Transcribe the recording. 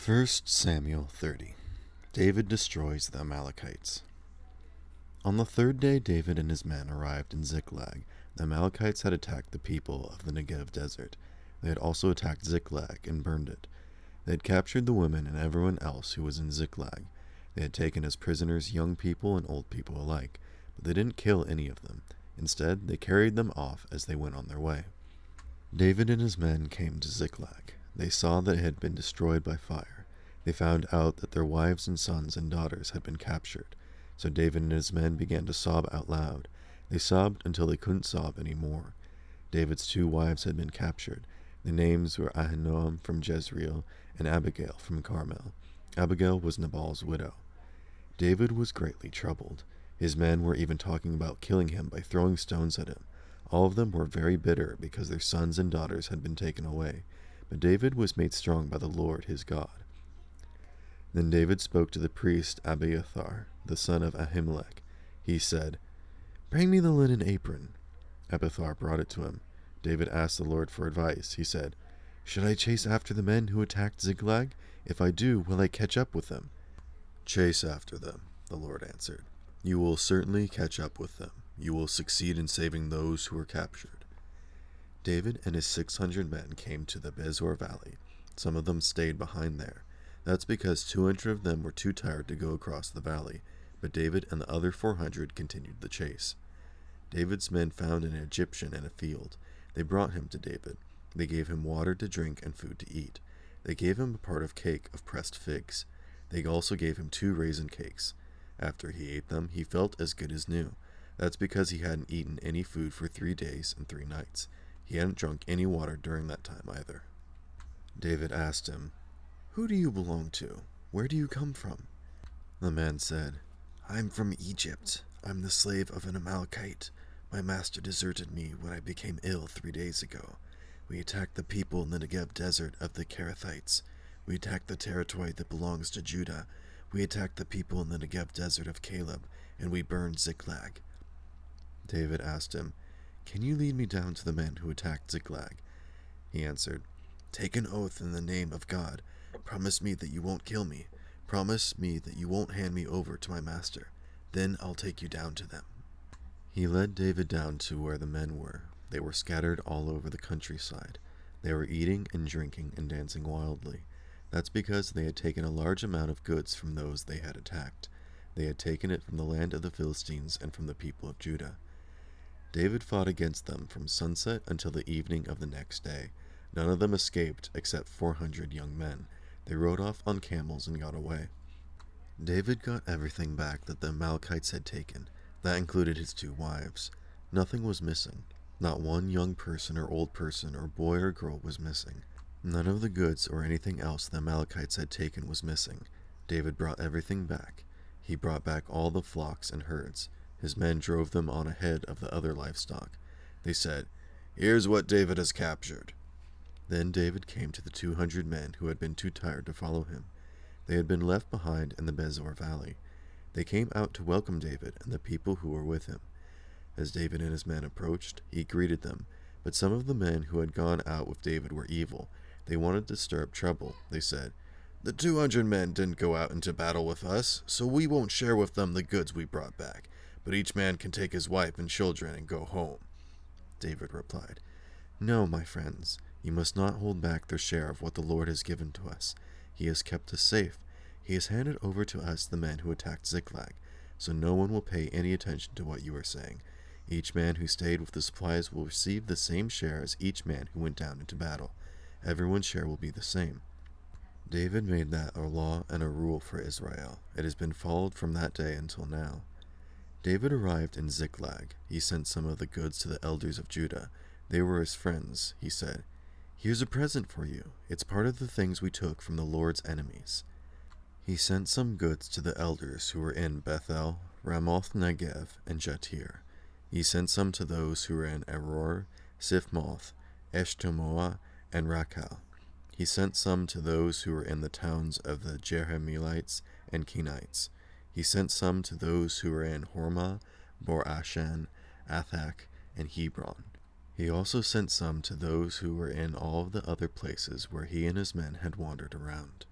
1 Samuel 30. David destroys the Amalekites. On the third day David and his men arrived in Ziklag. The Amalekites had attacked the people of the Negev desert. They had also attacked Ziklag and burned it. They had captured the women and everyone else who was in Ziklag. They had taken as prisoners young people and old people alike, but they didn't kill any of them. Instead, they carried them off as they went on their way. David and his men came to Ziklag. They saw that it had been destroyed by fire. They found out that their wives and sons and daughters had been captured. So David and his men began to sob out loud. They sobbed until they couldn't sob any more. David's 2 wives had been captured. The names were Ahinoam from Jezreel and Abigail from Carmel. Abigail was Nabal's widow. David was greatly troubled. His men were even talking about killing him by throwing stones at him. All of them were very bitter because their sons and daughters had been taken away. But David was made strong by the Lord his God. Then David spoke to the priest Abiathar, the son of Ahimelech. He said, "Bring me the linen apron." Abiathar brought it to him. David asked the Lord for advice. He said, "Should I chase after the men who attacked Ziklag? If I do, will I catch up with them?" "Chase after them," the Lord answered. "You will certainly catch up with them. You will succeed in saving those who were captured." David and his 600 men came to the Besor Valley. Some of them stayed behind there. That's because 200 of them were too tired to go across the valley, but David and the other 400 continued the chase. David's men found an Egyptian in a field. They brought him to David. They gave him water to drink and food to eat. They gave him a part of cake of pressed figs. They also gave him 2 raisin cakes. After he ate them, he felt as good as new. That's because he hadn't eaten any food for 3 days and 3 nights. He hadn't drunk any water during that time either. David asked him, "Who do you belong to? Where do you come from?" The man said, "I'm from Egypt. I'm the slave of an Amalekite. My master deserted me when I became ill 3 days ago. We attacked the people in the Negev desert of the Kerethites. We attacked the territory that belongs to Judah. We attacked the people in the Negev desert of Caleb, and we burned Ziklag." David asked him, "Can you lead me down to the men who attacked Ziklag?" He answered, "Take an oath in the name of God. Promise me that you won't kill me. Promise me that you won't hand me over to my master. Then I'll take you down to them." He led David down to where the men were. They were scattered all over the countryside. They were eating and drinking and dancing wildly. That's because they had taken a large amount of goods from those they had attacked. They had taken it from the land of the Philistines and from the people of Judah. David fought against them from sunset until the evening of the next day. None of them escaped except 400 young men. They rode off on camels and got away. David got everything back that the Amalekites had taken. That included his 2 wives. Nothing was missing. Not one young person or old person or boy or girl was missing. None of the goods or anything else the Amalekites had taken was missing. David brought everything back. He brought back all the flocks and herds. His men drove them on ahead of the other livestock. They said, "Here's what David has captured." Then David came to the 200 men who had been too tired to follow him. They had been left behind in the Besor Valley. They came out to welcome David and the people who were with him. As David and his men approached, he greeted them, but some of the men who had gone out with David were evil. They wanted to stir up trouble. They said, "The 200 men didn't go out into battle with us, so we won't share with them the goods we brought back, but each man can take his wife and children and go home." David replied, "No, my friends. You must not hold back their share of what the Lord has given to us. He has kept us safe. He has handed over to us the men who attacked Ziklag, so no one will pay any attention to what you are saying. Each man who stayed with the supplies will receive the same share as each man who went down into battle. Everyone's share will be the same." David made that a law and a rule for Israel. It has been followed from that day until now. David arrived in Ziklag. He sent some of the goods to the elders of Judah. They were his friends. He said, "Here's a present for you. It's part of the things we took from the Lord's enemies." He sent some goods to the elders who were in Bethel, Ramoth Negev, and Jatir. He sent some to those who were in Aror, Sifmoth, Eshtemoa, and Rakal. He sent some to those who were in the towns of the Jerahmeelites and Kenites. He sent some to those who were in Hormah, Bor-Ashan, Athak, and Hebron. He also sent some to those who were in all of the other places where he and his men had wandered around.